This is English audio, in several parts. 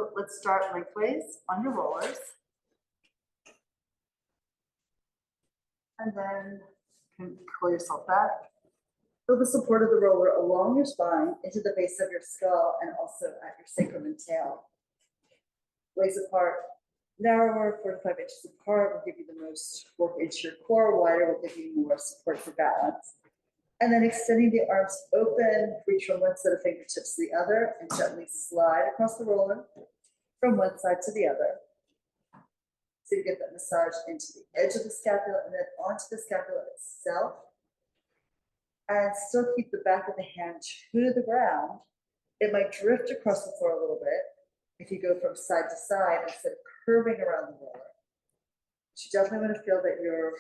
So let's start lengthways on your rollers. And then you can pull yourself back. Feel the support of the roller along your spine into the base of your skull and also at your sacrum and tail. Waist apart, narrower, 4 to 5 inches apart will give you the most work into your core. Wider will give you more support for balance. And then extending the arms open, reach from one set of fingertips to the other and gently slide across the roller from one side to the other. So you get that massage into the edge of the scapula and then onto the scapula itself. And still keep the back of the hand to the ground. It might drift across the floor a little bit if you go from side to side instead of curving around the roller. But you definitely want to feel that you're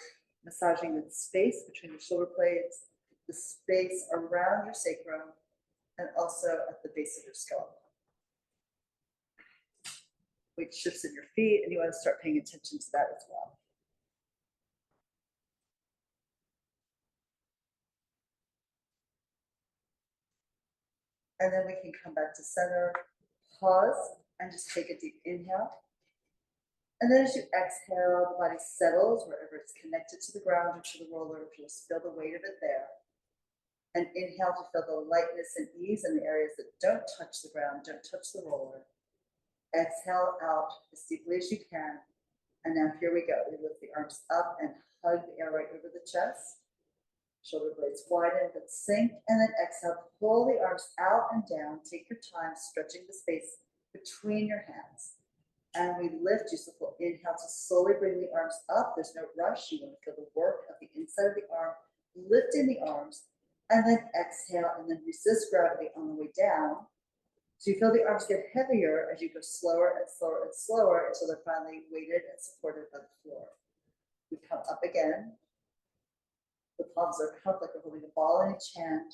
massaging the space between your shoulder blades, the space around your sacrum, and also at the base of your skull. Weight shifts in your feet, and you want to start paying attention to that as well. And then we can come back to center, pause, and just take a deep inhale. And then as you exhale, the body settles wherever it's connected to the ground or to the roller. Just feel the weight of it there. And inhale to feel the lightness and ease in the areas that don't touch the ground, don't touch the roller. Exhale out as deeply as you can. And now here we go. We lift the arms up and hug the air right over the chest. Shoulder blades widen but sink. And then exhale, pull the arms out and down. Take your time stretching the space between your hands. And we lift, use the full inhale to slowly bring the arms up. There's no rush. You want to feel the work of the inside of the arm, lifting the arms, and then exhale, and then resist gravity on the way down. So you feel the arms get heavier as you go slower and slower and slower until they're finally weighted and supported by the floor. We come up again. The palms are cupped like we're holding a ball in each hand.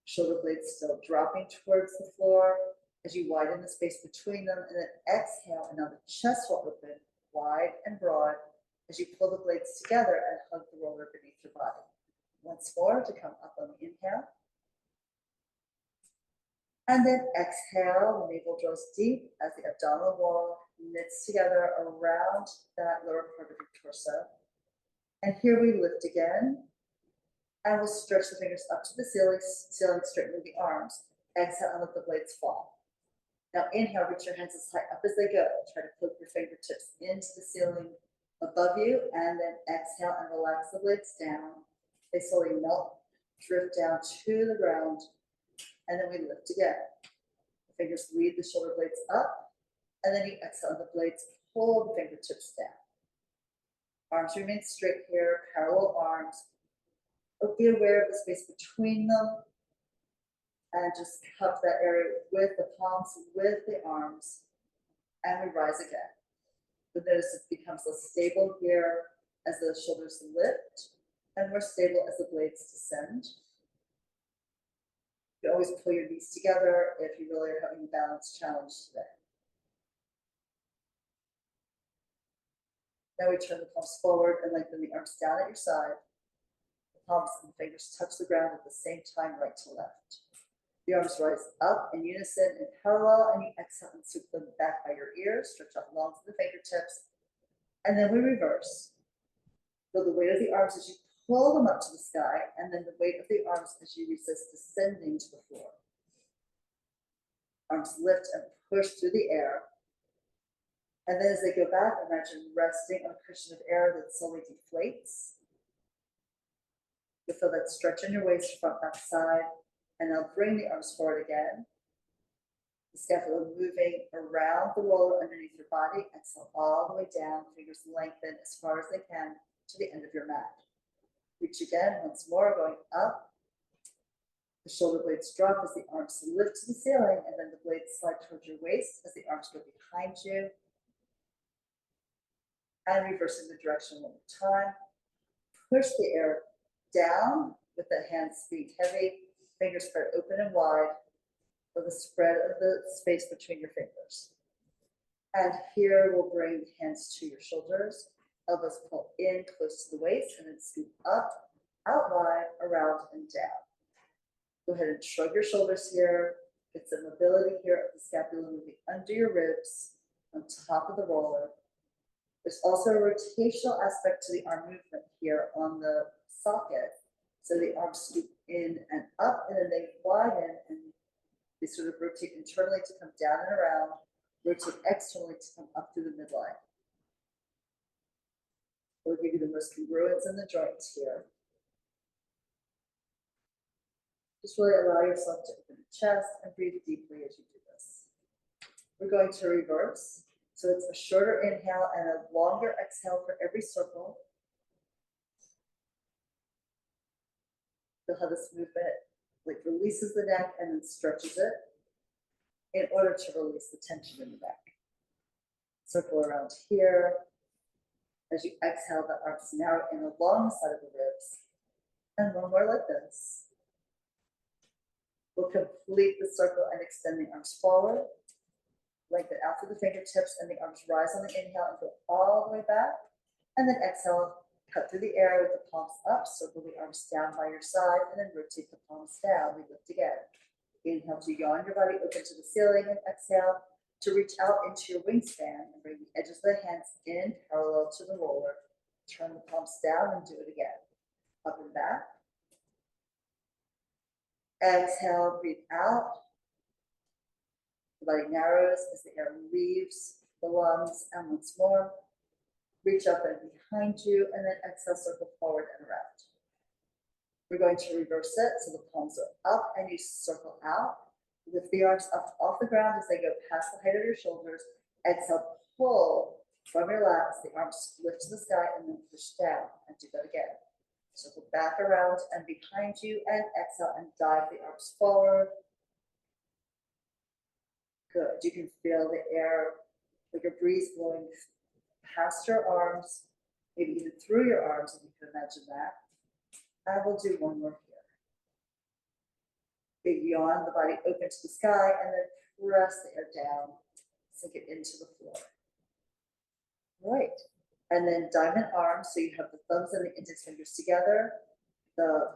Shoulder blades still dropping towards the floor as you widen the space between them, and then exhale, and now the chest will open wide and broad as you pull the blades together and hug the roller beneath your body. Once more to come up on the inhale. And then exhale, the navel draws deep as the abdominal wall knits together around that lower part of your torso. And here we lift again. And we'll stretch the fingers up to the ceiling, straightening the arms. Exhale and let the blades fall. Now inhale, reach your hands as high up as they go. Try to poke your fingertips into the ceiling above you, and then exhale and relax the blades down. They slowly melt, drift down to the ground, and then we lift again. The fingers lead the shoulder blades up, and then you exhale and the blades pull the fingertips down. Arms remain straight here, parallel arms. But be aware of the space between them. And just cup that area with the palms, with the arms, and we rise again. But notice it becomes less stable here as the shoulders lift, and more stable as the blades descend. You can always pull your knees together if you really are having a balance challenge today. Now we turn the palms forward and lengthen the arms down at your side. The palms and fingers touch the ground at the same time, right to left. The arms rise up in unison and parallel, and you exhale and sweep them back by your ears, stretch out long to the fingertips, and then we reverse. Feel the weight of the arms as you pull them up to the sky, and then the weight of the arms as you resist descending to the floor. Arms lift and push through the air. And then as they go back, imagine resting on a cushion of air that slowly deflates. You'll feel that stretch in your waist, front, back, side. And now bring the arms forward again. The scapula moving around the roller underneath your body. Exhale all the way down. Fingers lengthen as far as they can to the end of your mat. Reach again once more, going up. The shoulder blades drop as the arms lift to the ceiling, and then the blades slide towards your waist as the arms go behind you. And reversing the direction one more time. Push the air down with the hands being heavy. Fingers spread open and wide for the spread of the space between your fingers. And here we'll bring the hands to your shoulders. Elbows pull in close to the waist and then scoop up, out wide, around, and down. Go ahead and shrug your shoulders here. It's a mobility here of the scapula moving under your ribs on top of the roller. There's also a rotational aspect to the arm movement here on the socket. So the arms scoop in and up, and then they widen and they sort of rotate internally to come down and around, rotate externally to come up through the midline. We'll give you the most congruence in the joints here. Just really allow yourself to open the chest and breathe deeply as you do this. We're going to reverse. So it's a shorter inhale and a longer exhale for every circle. You'll have this movement like releases the neck and then stretches it in order to release the tension in the back. Circle around here. As you exhale, the arms narrow in along the side of the ribs. And one more like this. We'll complete the circle and extend the arms forward. Lengthen out through the fingertips and the arms rise on the inhale and go all the way back. And then exhale, cut through the air with the palms up, circle the arms down by your side, and then rotate the palms down. We lift again. Inhale to yawn your body open to the ceiling, and exhale to reach out into your wingspan and bring the edges of the hands in parallel to the roller. Turn the palms down and do it again. Up and back. Exhale, breathe out. The body narrows as the air leaves the lungs, and once more. Reach up and behind you, and then exhale, circle forward and around. We're going to reverse it, so the palms are up and you circle out. Lift the arms up off the ground as they go past the height of your shoulders. Exhale, pull from your lats, the arms lift to the sky and then push down, and do that again. Circle back around and behind you, and exhale and dive the arms forward. Good, you can feel the air like a breeze blowing past your arms, maybe even through your arms, if you can imagine that. And we'll do one more here. Big yawn, the body open to the sky, and then press the air down, sink it into the floor. Right, and then diamond arms, so you have the thumbs and the index fingers together. The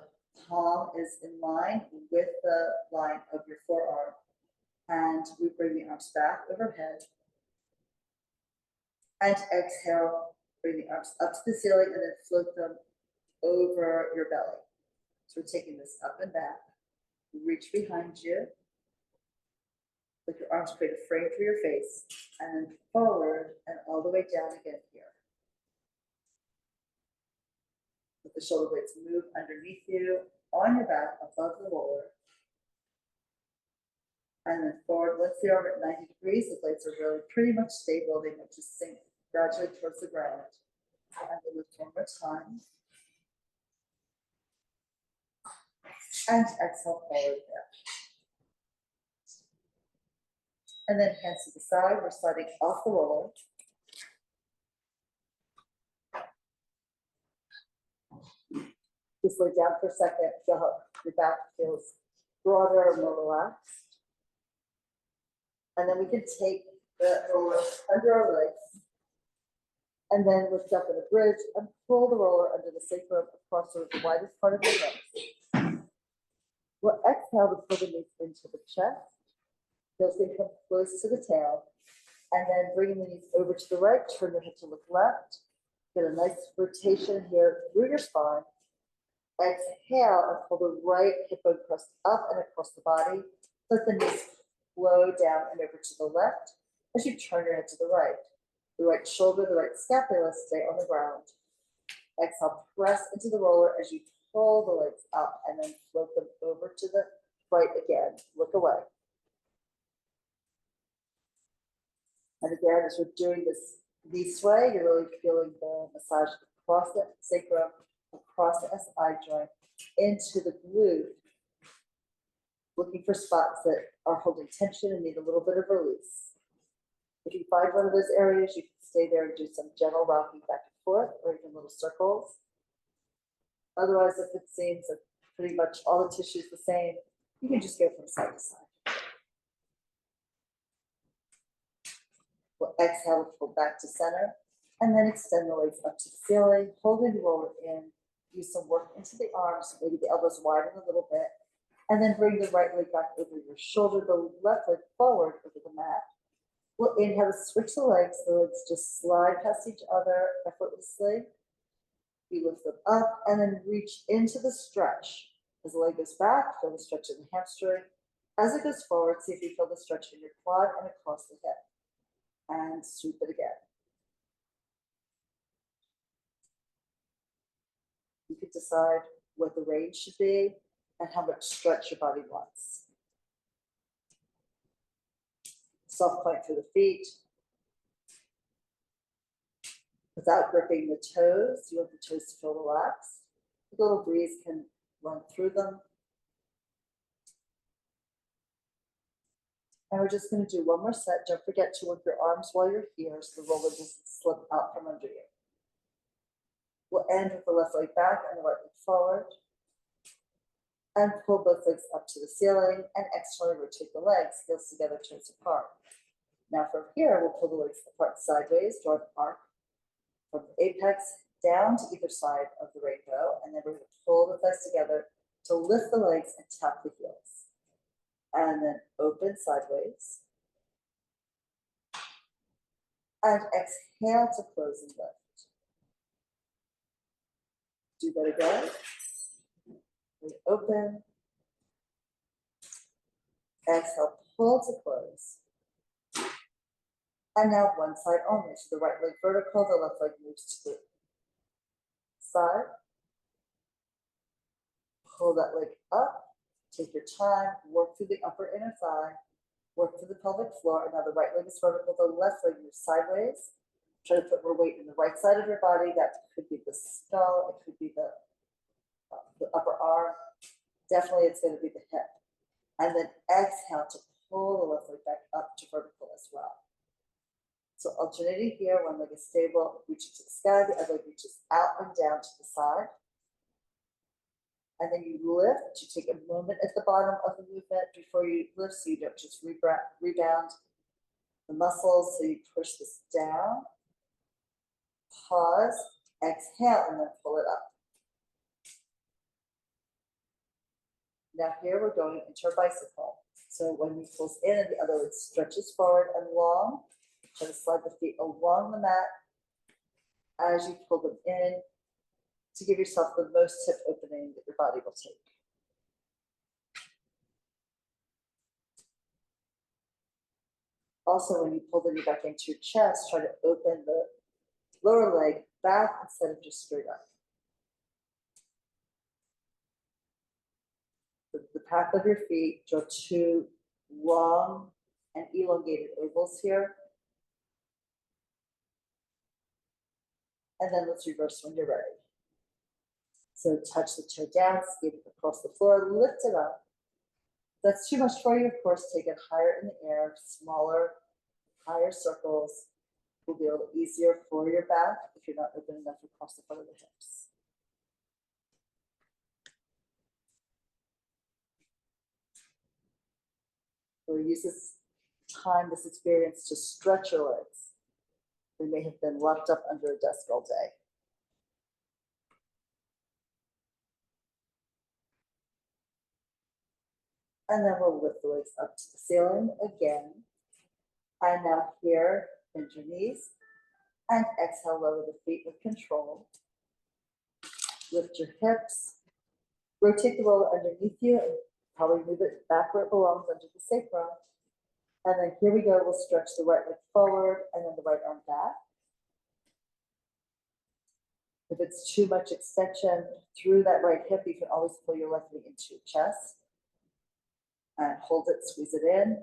palm is in line with the line of your forearm, and we bring the arms back overhead. And exhale, bring the arms up to the ceiling and then float them over your belly. So we're taking this up and back. Reach behind you. Let your arms create a frame for your face. And then forward and all the way down again here. Let the shoulder blades move underneath you, on your back, above the roller. And then forward, once the arm at 90 degrees, the blades are really pretty much stable. They might just sink gradually towards the ground. And we'll lift one more time. And exhale forward there. And then hands to the side, we're sliding off the roller. Just lay down for a second, feel how your back feels broader and more relaxed. And then we can take the roller under our legs and then lift up in a bridge and pull the roller under the sacrum across the widest part of your legs. We'll exhale to pull the knees into the chest. Those can come close to the tail. And then bring the knees over to the right, turn your head to look left. Get a nice rotation here through your spine. Exhale and pull the right hip bone crest up and across the body. Let the knees flow down and over to the left as you turn your head to the right. The right shoulder, the right scapula stay on the ground. Exhale, press into the roller as you pull the legs up and then float them over to the right again. Look away. And again, as we're doing this way, you're really feeling the massage across the sacrum, across the SI joint, into the glute. Looking for spots that are holding tension and need a little bit of release. If you find one of those areas, you can stay there and do some gentle rocking back and forth, or even little circles. Otherwise, if it seems that pretty much all the tissue is the same, you can just go from side to side. We'll exhale to pull back to center, and then extend the legs up to the ceiling, holding the roller in. Use some work into the arms, maybe the elbows widen a little bit, And then bring the right leg back over your shoulder, the left leg forward over the mat. We'll inhale to switch the legs just slide past each other effortlessly. You lift them up and then reach into the stretch. As the leg goes back, feel the stretch in the hamstring. As it goes forward, see if you feel the stretch in your quad and across the hip. And sweep it again. You could decide what the range should be and how much stretch your body wants. Soft point through the feet. Without gripping the toes, you want the toes to feel relaxed. A little breeze can run through them. And we're just going to do one more set. Don't forget to work your arms while you're here so the roller doesn't slip out from under you. We'll end with the left leg back and the right leg forward. And pull both legs up to the ceiling and externally rotate the legs, heels together, toes apart. Now from here, we'll pull the legs apart sideways, draw an arc from the apex down to either side of the rainbow, and then we're going to pull the thighs together to lift the legs and tap the heels. And then open sideways. And exhale to close and lift. Do that again. Open. Exhale, pull to close. And now one side only. So the right leg vertical, the left leg moves to the side. Pull that leg up. Take your time. Work through the upper inner thigh. Work through the pelvic floor. And now the right leg is vertical, the left leg moves sideways. Try to put more weight in the right side of your body. That could be the skull. It could be the upper arm. Definitely it's going to be the hip. And then exhale to pull the left leg back up to vertical as well. So alternating here, one leg is stable, reaching to the sky, the other leg reaches out and down to the side. And then you lift, you take a moment at the bottom of the movement before you lift, so you don't just rebound the muscles, so you push this down, pause, exhale, and then pull it up. Now here we're going into our bicycle. So when you pulls in and the other leg stretches forward and long, try to slide the feet along the mat as you pull them in to give yourself the most hip opening that your body will take. Also, when you pull the knee back into your chest, try to open the lower leg back instead of just straight up. The path of your feet, draw two long and elongated ovals here. And then let's reverse when you're ready. So touch the toe down, skate it across the floor, lift it up. If that's too much for you, of course, take it higher in the air, smaller, higher circles will be a little easier for your back if you're not open enough across the front of the hips. We'll use this time, this experience to stretch your legs. They may have been locked up under a desk all day. And then we'll lift the legs up to the ceiling again. And now here, bend your knees. And exhale, lower the feet with control. Lift your hips. Rotate the roller underneath you and probably move it back where it belongs under the sacrum. And then here we go, we'll stretch the right leg forward and then the right arm back. If it's too much extension through that right hip, you can always pull your left knee into your chest and hold it, squeeze it in.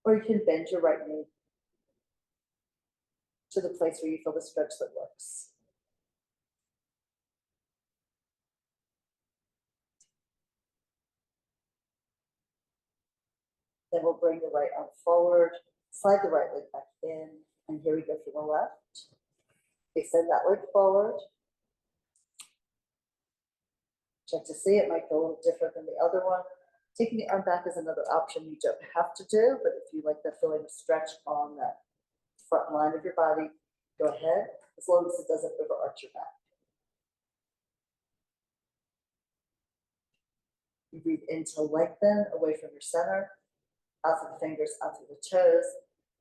Or you can bend your right knee to the place where you feel the stretch that works. Then we'll bring the right arm forward, slide the right leg back in, and here we go for the left. Extend that leg forward. Check to see, it might go a little different than the other one. Taking the arm back is another option you don't have to do, but if you like that feeling of stretch on that front line of your body, go ahead, as long as it doesn't overarch your back. You breathe in to lengthen away from your center, out through the fingers, out through the toes,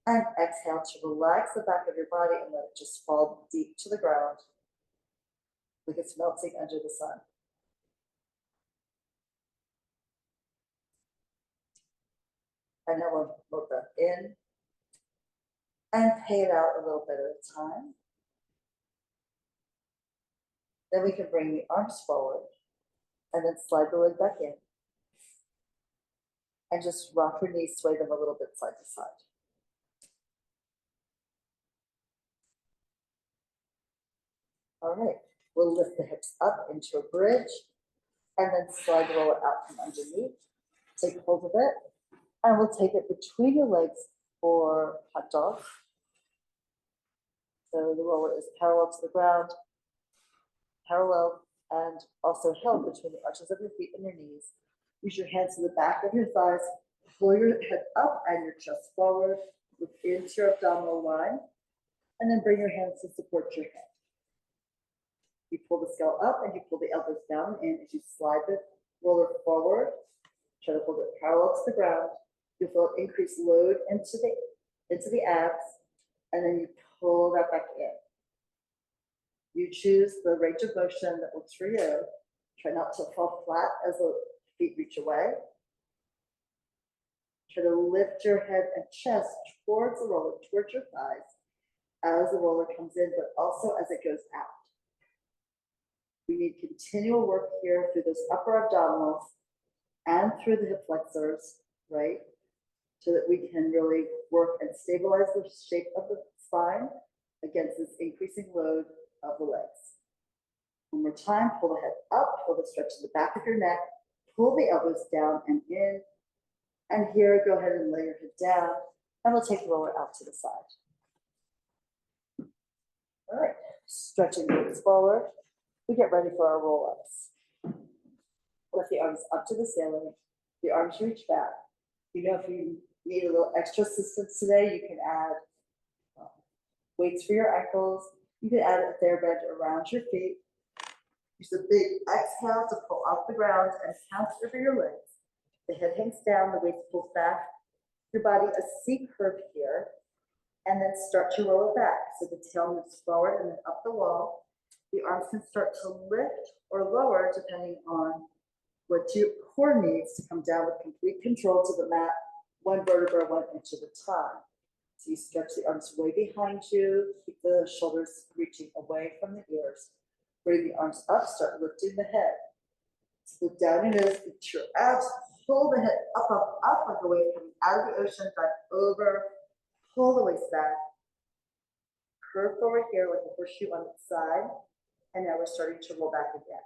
and exhale to relax the back of your body and let it just fall deep to the ground, like it's melting under the sun. And now one more breath in, and pay it out a little bit at a time. Then we can bring the arms forward, and then slide the leg back in. And just rock your knees, sway them a little bit side to side. All right, we'll lift the hips up into a bridge, and then slide the roller out from underneath. Take hold of it, and we'll take it between your legs for hot dog. So the roller is parallel to the ground, parallel, and also held between the arches of your feet and your knees. Use your hands to the back of your thighs, pull your head up and your chest forward, look into your abdominal line, and then bring your hands to support your head. You pull the skull up and you pull the elbows down and in as you slide the roller forward. Try to hold it parallel to the ground. You'll feel an increased load into the abs, and then you pull that back in. You choose the range of motion that works for you. Try not to fall flat as the feet reach away. Try to lift your head and chest towards the roller, towards your thighs, as the roller comes in, but also as it goes out. We need continual work here through those upper abdominals and through the hip flexors, right? So that we can really work and stabilize the shape of the spine against this increasing load of the legs. One more time, pull the head up, pull the stretch to the back of your neck, pull the elbows down and in. And here, go ahead and lay your head down, and we'll take the roller out to the side. All right, stretching the legs forward. We get ready for our roll-ups. Lift the arms up to the ceiling. The arms reach back. You know, if you need a little extra assistance today, you can add weights for your ankles. You can add a TheraBand around your feet. Use a big exhale to pull off the ground and count over your legs. The head hangs down, the waist pulls back. Your body a C curve here, and then start to roll it back. So the tail moves forward and then up the wall. The arms can start to lift or lower depending on what your core needs to come down with complete control to the mat, one vertebra, 1 inch at a time. So you stretch the arms way behind you, keep the shoulders reaching away from the ears. Bring the arms up, start lifting the head. Look down your nose, reach your abs, pull the head up, up, up like a wave coming out of the ocean, back over, pull the waist back. Curve forward here like a horseshoe on its side. And now we're starting to roll back again.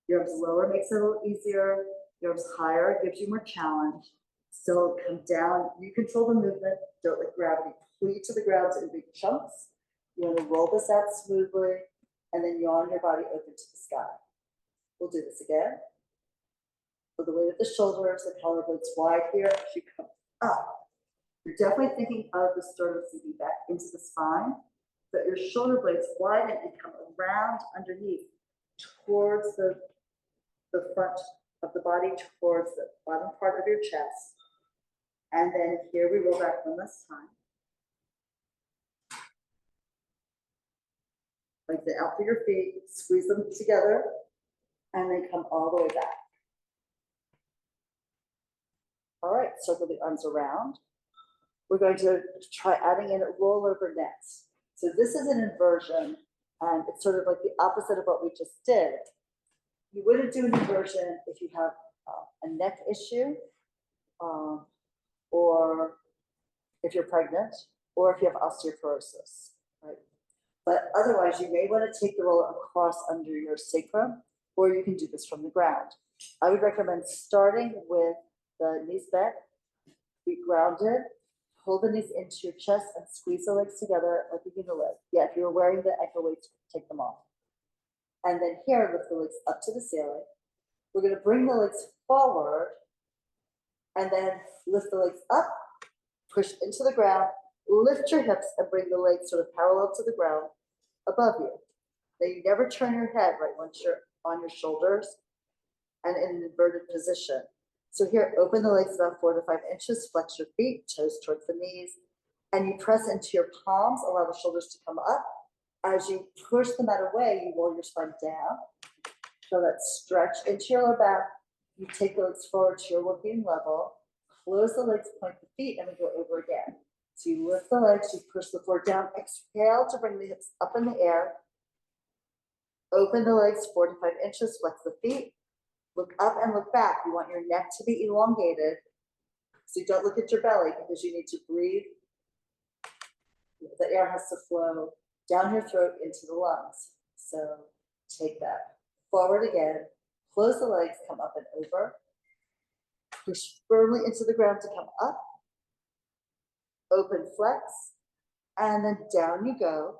Your arms lower makes it a little easier. Your arms higher gives you more challenge. Still come down. You control the movement. Don't let gravity pull you to the ground in big chunks. You want to roll this out smoothly and then yawn your body open to the sky. We'll do this again. Pull the weight of the shoulders, the collarbones wide here as you come up. You're definitely thinking of the sternum sinking back into the spine. But your shoulder blades widen and come around underneath towards the front of the body, towards the bottom part of your chest. And then here we roll back one last time. Lengthen out through your feet, squeeze them together, and then come all the way back. All right, circle the arms around. We're going to try adding in a rollover next. So this is an inversion, and it's sort of like the opposite of what we just did. You wouldn't do an inversion if you have a neck issue, or if you're pregnant, or if you have osteoporosis, right? But otherwise, you may want to take the roller across under your sacrum, or you can do this from the ground. I would recommend starting with the knees bent, feet grounded. Hold the knees into your chest and squeeze the legs together like you do the leg. Yeah, if you're wearing the ankle weights, take them off. And then here, lift the legs up to the ceiling. We're going to bring the legs forward and then lift the legs up, push into the ground, lift your hips and bring the legs sort of parallel to the ground above you. Now you never turn your head right once you're on your shoulders. and in an inverted position. So here, open the legs about 4 to 5 inches, flex your feet, toes towards the knees, and you press into your palms, allow the shoulders to come up. As you push the mat away, you roll your spine down. Feel that stretch into your lower back. You take the legs forward to your working level, close the legs, point the feet, and we go over again. So you lift the legs, you push the floor down, exhale to bring the hips up in the air. Open the legs 4 to 5 inches, flex the feet. Look up and look back. You want your neck to be elongated, so you don't look at your belly because you need to breathe. The air has to flow down your throat into the lungs. So take that forward again, close the legs, come up and over. Push firmly into the ground to come up. Open, flex, and then down you go.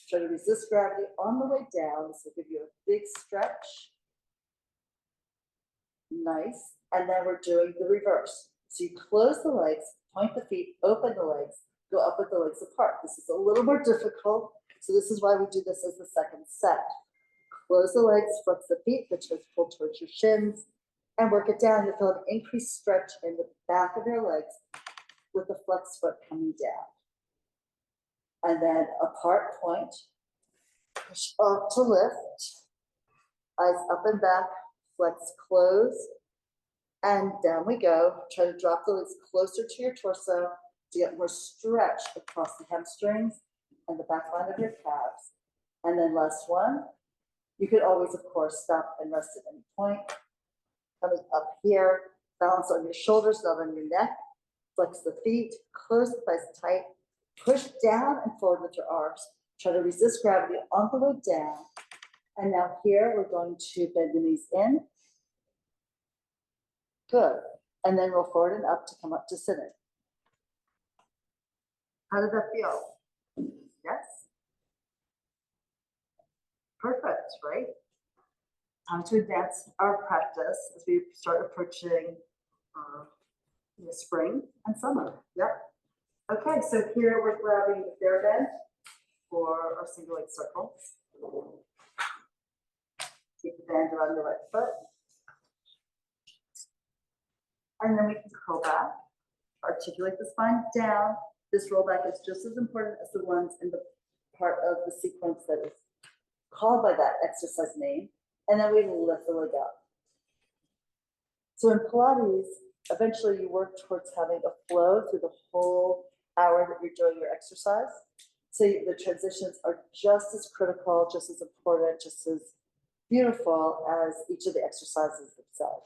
Try to resist gravity on the way down. This will give you a big stretch. Nice. And then we're doing the reverse. So you close the legs, point the feet, open the legs, go up with the legs apart. This is a little more difficult. So this is why we do this as the second set. Close the legs, flex the feet, the toes pull towards your shins, and work it down. You'll feel an increased stretch in the back of your legs with the flexed foot coming down. And then apart point, push up to lift, eyes up and back, flex, close, and down we go. Try to drop the legs closer to your torso to get more stretch across the hamstrings and the back line of your calves. And then last one, you could always, of course, stop and rest at any point. Coming up here, balance on your shoulders, not on your neck. Flex the feet, close the thighs tight, push down and forward with your arms. Try to resist gravity on the way down. And now here, we're going to bend the knees in. Good. And then roll forward and up to come up to center. How did that feel? Yes? Perfect, right? Time to advance our practice as we start approaching the spring and summer. Yep. Okay, so here we're grabbing the bear bend for our single leg circle. Keep the band around your right foot. And then we can curl back, articulate the spine down. This rollback is just as important as the ones in the part of the sequence that is called by that exercise name. And then we lift the leg up. So in Pilates, eventually you work towards having a flow through the whole hour that you're doing your exercise. So the transitions are just as critical, just as important, just as beautiful as each of the exercises themselves.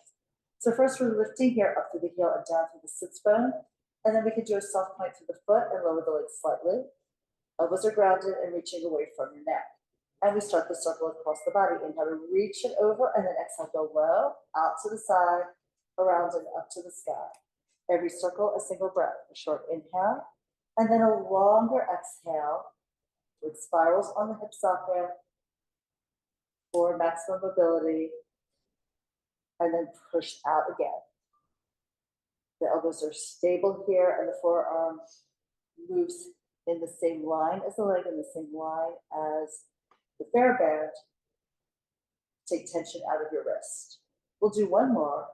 So first we're lifting here up through the heel and down through the sits bone. And then we can do a soft point through the foot and lower the legs slightly. Elbows are grounded and reaching away from your neck. And we start the circle across the body. Inhale to reach it over, and then exhale, go low, out to the side, around and up to the sky. Every circle, a single breath. A short inhale, and then a longer exhale with spirals on the hip socket for maximum mobility, and then push out again. The elbows are stable here, and the forearm moves in the same line as the leg, in the same line as the fair band. Take tension out of your wrist. We'll do one more.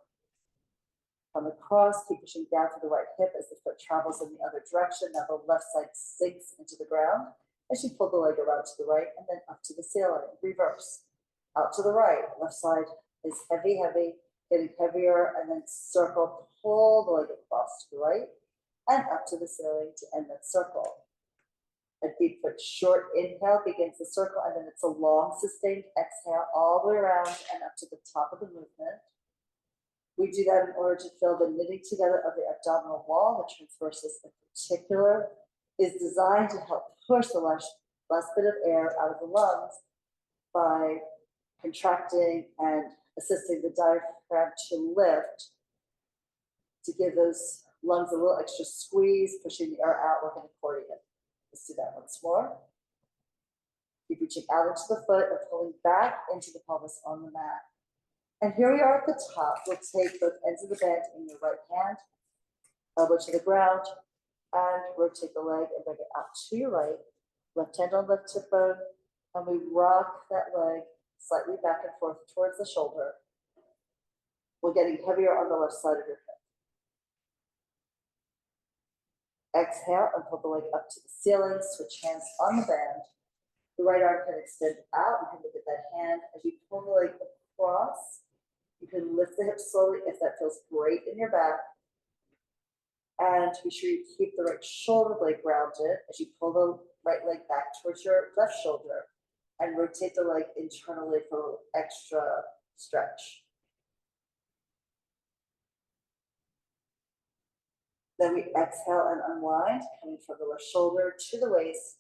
Come across, keep pushing down to the right hip as the foot travels in the other direction. Now the left side sinks into the ground as you pull the leg around to the right and then up to the ceiling. Reverse. Out to the right. Left side is heavy, heavy, getting heavier, and then circle, pull the leg across to the right and up to the ceiling to end that circle. A deep but short inhale begins the circle, and then it's a long sustained exhale all the way around and up to the top of the movement. We do that in order to feel the knitting together of the abdominal wall. The transversus in particular is designed to help push the last bit of air out of the lungs by contracting and assisting the diaphragm to lift, to give those lungs a little extra squeeze, pushing the air out like an accordion. Let's do that once more. Keep reaching out into the foot and pulling back into the pelvis on the mat. And here we are at the top. We'll take both ends of the band in your right hand, elbow to the ground, and rotate the leg and bring it out to your right. Left hand on left hip bone, and we rock that leg slightly back and forth towards the shoulder. while getting heavier on the left side of your hip. Exhale and pull the leg up to the ceiling, switch hands on the band. The right arm can extend out. You can look at that hand. As you pull the leg across, you can lift the hips slowly if that feels great in your back. And be sure you keep the right shoulder blade grounded as you pull the right leg back towards your left shoulder and rotate the leg internally for a little extra stretch. Then we exhale and unwind, coming from the left shoulder to the waist,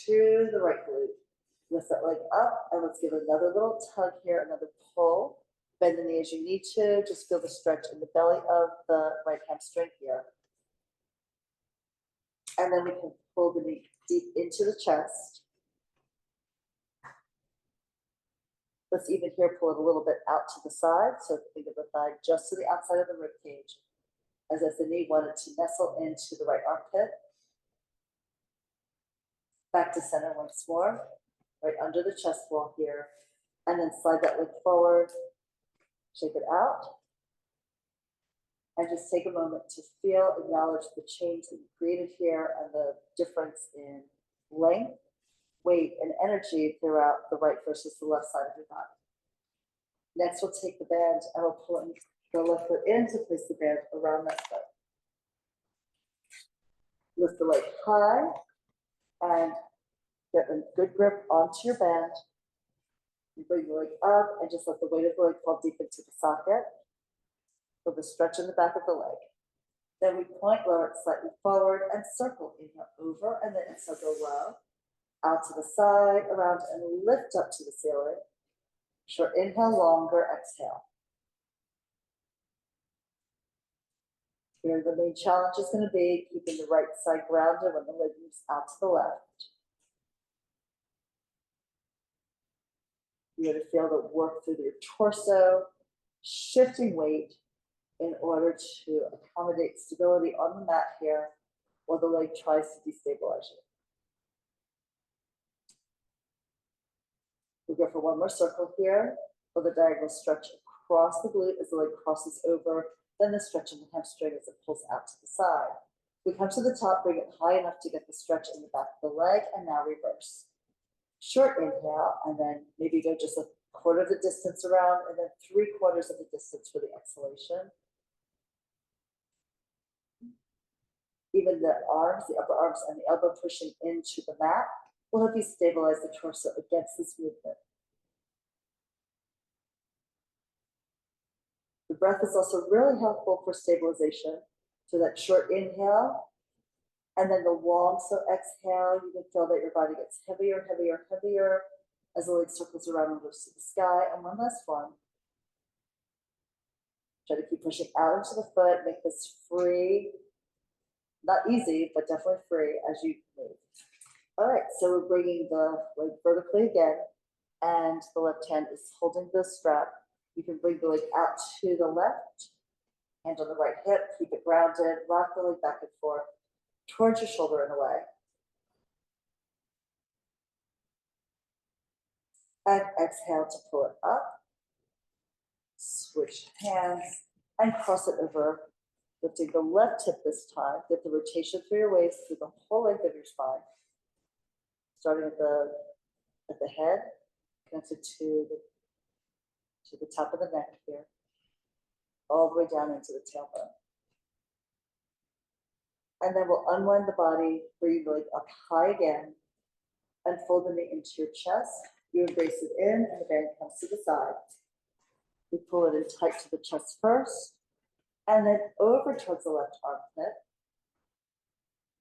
to the right glute. Lift that leg up, and let's give another little tug here, another pull. Bend the knee as you need to. Just feel the stretch in the belly of the right hamstring here. And then we can pull the knee deep into the chest. Let's even here pull it a little bit out to the side. So think of the thigh just to the outside of the rib cage, as if the knee wanted to nestle into the right armpit. Back to center once more, right under the chest wall here. And then slide that leg forward, shake it out. And just take a moment to feel, acknowledge the change that you created here and the difference in length, weight, and energy throughout the right versus the left side of your body. Next, we'll take the band and we'll pull in the left foot in to place the band around that foot. Lift the leg high and get a good grip onto your band. You bring the leg up and just let the weight of the leg fall deep into the socket. Feel the stretch in the back of the leg. Then we point, lower it slightly forward and circle. Inhale over and then exhale, go low. Out to the side, around and lift up to the ceiling. Short inhale, longer exhale. Here the main challenge is going to be keeping the right side grounded when the leg moves out to the left. You're going to feel the work through your torso, shifting weight in order to accommodate stability on the mat here while the leg tries to destabilize you. We'll go for one more circle here. Feel the diagonal stretch across the glute as the leg crosses over, then the stretch in the hamstring as it pulls out to the side. We come to the top, bring it high enough to get the stretch in the back of the leg, and now reverse. Short inhale, and then maybe go just a quarter of the distance around, and then 3/4 of the distance for the exhalation. Even the arms, the upper arms and the elbow pushing into the mat will help you stabilize the torso against this movement. The breath is also really helpful for stabilization. So that short inhale, and then the long, so exhale, you can feel that your body gets heavier, heavier, heavier as the leg circles around and lifts to the sky. And one last one. Try to keep pushing out into the foot, make this free. Not easy, but definitely free as you move. All right, so we're bringing the leg vertically again, and the left hand is holding the strap. You can bring the leg out to the left, hand on the right hip, keep it grounded, rock the leg back and forth towards your shoulder and away. And exhale to pull it up. Switch hands and cross it over. Lifting the left hip this time. Get the rotation through your waist through the whole length of your spine. Starting at the head, connected to the top of the neck here. All the way down into the tailbone. And then we'll unwind the body, bring the leg up high again, and fold the knee into your chest. You embrace it in, and the band comes to the side. We pull it in tight to the chest first, and then over towards the left armpit.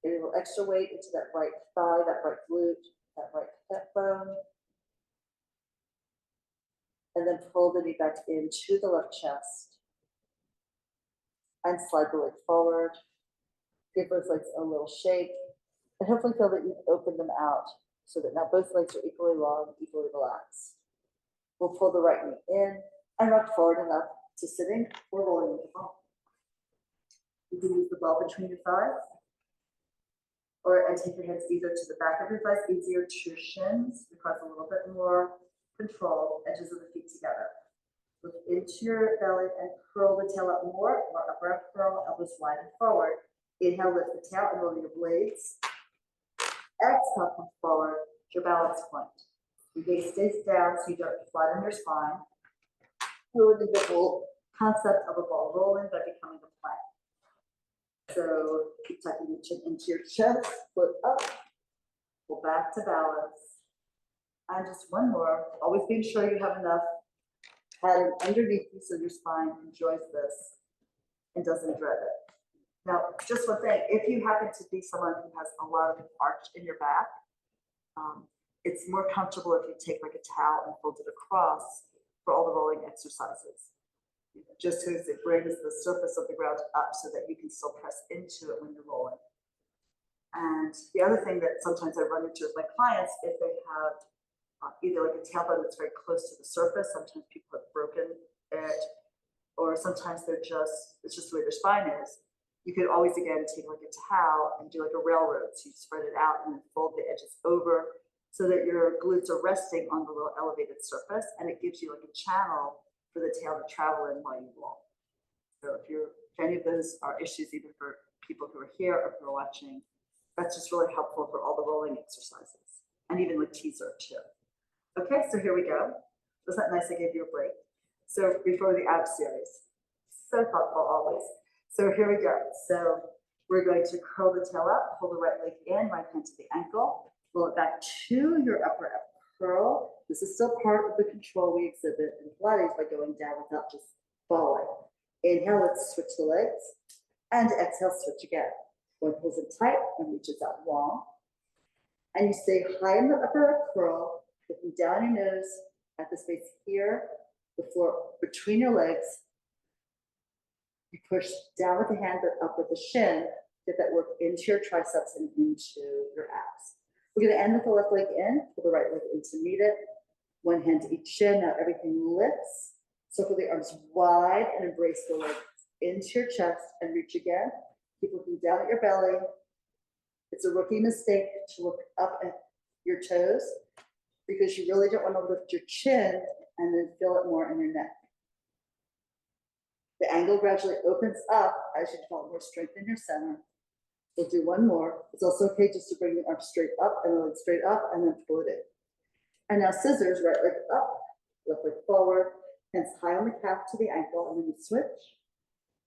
Get a little extra weight into that right thigh, that right glute, that right hip bone. And then pull the knee back into the left chest. And slide the leg forward. Give those legs a little shake. And hopefully feel that you've opened them out so that now both legs are equally long, equally relaxed. We'll pull the right knee in and rock forward and up to sitting or rolling with the ball. You can use the ball between your thighs, and take your hands either to the back of your thighs, easier to your shins, because a little bit more control, edges of the feet together. Look into your belly and curl the tail up more upper arm curl, elbows wide and forward. Inhale, lift the tail and roll your blades. Exhale, come forward to your balance point. Your gaze stays down so you don't flatten your spine. Building the whole concept of a ball rolling by becoming a plank. So keep tucking your chin into your chest, foot up, go back to balance. And just one more, always being sure you have enough padding underneath you so your spine enjoys this and doesn't dread it. Now, just one thing, if you happen to be someone who has a lot of arch in your back, it's more comfortable if you take like a towel and fold it across for all the rolling exercises. Just so it brings the surface of the ground up so that you can still press into it when you're rolling. And the other thing that sometimes I run into with my clients, if they have either like a tailbone that's very close to the surface, sometimes people have broken it, or sometimes it's just the way their spine is. You could always, again, take like a towel and do like a railroad. So you spread it out and then fold the edges over so that your glutes are resting on the little elevated surface, and it gives you like a channel for the tail to travel in while you roll. So if any of those are issues, either for people who are here or who are watching, that's just really helpful for all the rolling exercises, and even with teaser too. Okay, so here we go. Was that nice? I gave you a break. So before the ab series, so thoughtful always. So here we go. So we're going to curl the tail up, pull the right leg in, right hand to the ankle, roll it back to your upper ab curl. This is still part of the control we exhibit in Pilates by going down without just falling. Inhale, let's switch the legs, and exhale, switch again. One pulls it tight and reaches out long. And you stay high in the upper curl, looking down your nose at the space here, the floor between your legs. You push down with the hand, but up with the shin. Get that work into your triceps and into your abs. We're going to end with the left leg in, pull the right leg in to meet it. One hand to each shin. Now everything lifts. Circle the arms wide and embrace the legs into your chest and reach again. Keep looking down at your belly. It's a rookie mistake to look up at your toes because you really don't want to lift your chin and then feel it more in your neck. The angle gradually opens up as you develop more strength in your center. We'll do one more. It's also okay just to bring the arm straight up and the leg straight up and then pull it in. And now scissors, right leg up, left leg forward, hands high on the calf to the ankle, and then you switch.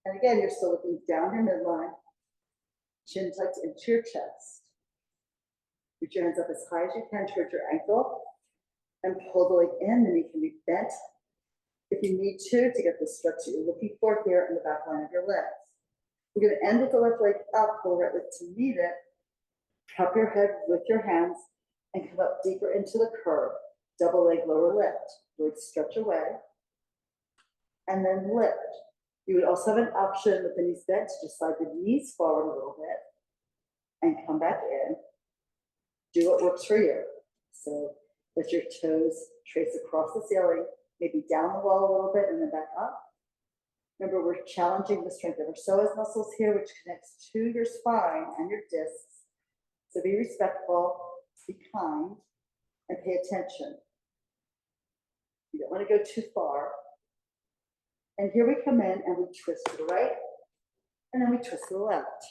And again, you're still looking down your midline, chin tucked into your chest. Reach your hands up as high as you can towards your ankle and pull the leg in. The knee can be bent if you need to get the stretch that you're looking for here in the back line of your legs. We're going to end with the left leg up, pull the right leg to meet it, prop your head with your hands, and come up deeper into the curve. Double leg, lower lift. Legs stretch away, and then lift. You would also have an option with the knees bent to just slide the knees forward a little bit and come back in. Do what works for you. So let your toes trace across the ceiling, maybe down the wall a little bit and then back up. Remember, we're challenging the strength of our psoas muscles here, which connects to your spine and your discs. So be respectful, be kind, and pay attention. You don't want to go too far. And here we come in and we twist to the right, and then we twist to the left.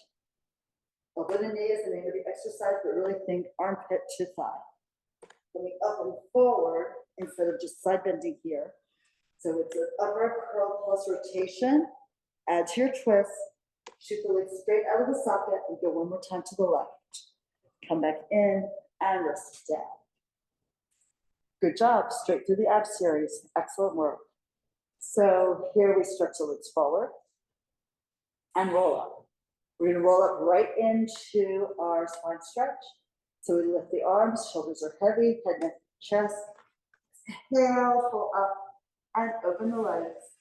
Elbow to knee is the name of the exercise, but really think armpit to thigh. Coming up and forward instead of just side bending here. So it's an upper curl plus rotation. Add to your twist. Shoot the leg straight out of the socket and go one more time to the left. Come back in and rest down. Good job. Straight through the ab series. Excellent work. So here we stretch the legs forward and roll up. We're going to roll up right into our spine stretch. So we lift the arms, shoulders are heavy, head, neck, chest. Exhale, pull up and open the legs.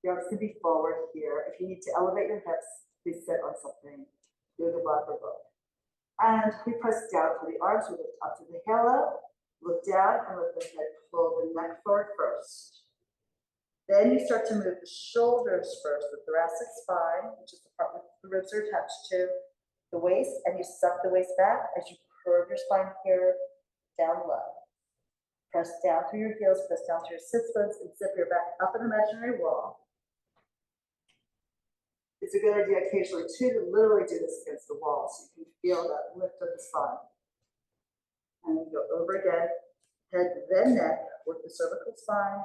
The arms can be forward here. If you need to elevate your hips, please sit on something. Do the black or both. And we press down for the arms. We lift up to the halo, look down and lift the head, pull the neck forward first. Then you start to move the shoulders first, the thoracic spine, which is the part where the ribs are attached to the waist, and you suck the waist back as you curve your spine here, down low. Press down through your heels, press down through your sits bones, and zip your back up an imaginary wall. It's a good idea occasionally too to literally do this against the wall so you can feel that lift of the spine. And then go over again, head, then neck, work the cervical spine,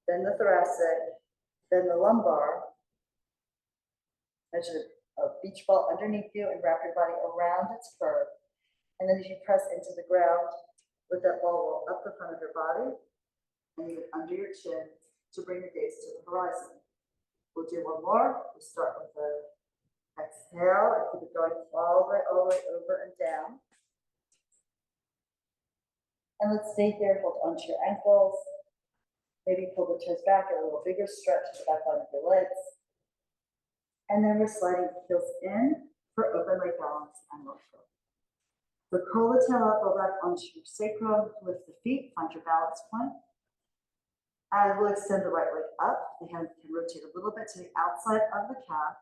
then the thoracic, then the lumbar. Measure a beach ball underneath you and wrap your body around its curve. And then as you press into the ground, let that ball roll up the front of your body and even under your chin to bring the gaze to the horizon. We'll do one more. We start with an exhale and keep it going all the way over and down. And let's stay here, hold onto your ankles. Maybe pull the toes back, a little bigger stretch to the back line of your legs. And then we're sliding the heels in for open leg balance and low throw. So curl the tail up, go back onto your sacrum, lift the feet, find your balance point. And we'll extend the right leg up. The hand can rotate a little bit to the outside of the calf.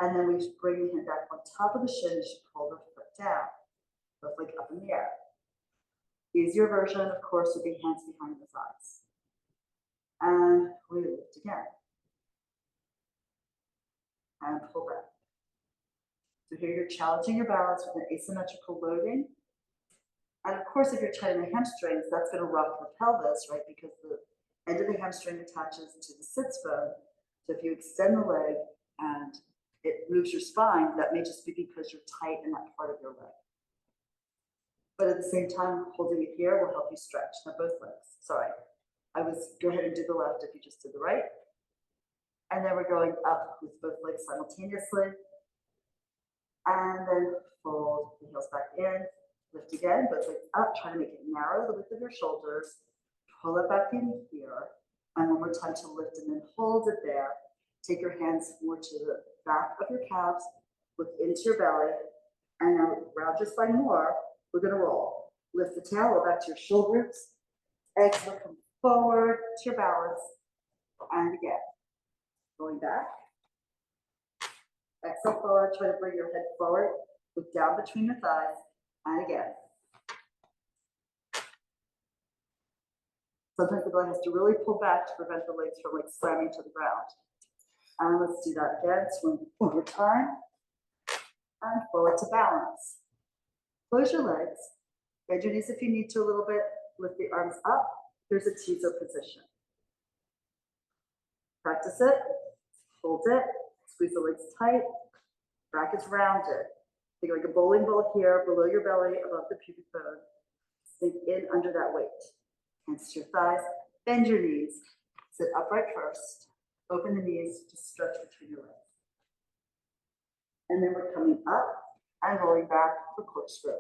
And then we bring the hand back on top of the shin as you pull the foot down. Left leg up in the air. Easier version, of course, would be hands behind the thighs. And we lift again. And pull back. So here you're challenging your balance with an asymmetrical loading. And of course, if you're tightening the hamstrings, that's going to rock the pelvis, right? Because the end of the hamstring attaches to the sits bone. So if you extend the leg and it moves your spine, that may just be because you're tight in that part of your leg. But at the same time, holding it here will help you stretch. Now both legs, sorry. Go ahead and do the left if you just did the right. And then we're going up with both legs simultaneously. And then fold the heels back in, lift again, both legs up, try to make it narrow, the width of your shoulders. Pull it back in here. And one more time to lift and then hold it there. Take your hands more to the back of your calves, look into your belly, and now round your spine more. We're going to roll. Lift the tail, roll back to your shoulders. Exhale, come forward to your balance. And again, going back. Exhale forward, try to bring your head forward. Look down between your thighs. And again. Sometimes the body has to really pull back to prevent the legs from like slamming to the ground. And let's do that again. Swing over time. And forward to balance. Close your legs. Bend your knees if you need to a little bit. Lift the arms up. Here's a teaser position. Practice it. Hold it. Squeeze the legs tight. Back is rounded. Think like a bowling ball here, below your belly, above the pubic bone. Sink in under that weight. Hands to your thighs. Bend your knees. Sit upright first. Open the knees. Just stretch between your legs. And then we're coming up and rolling back for corkscrew.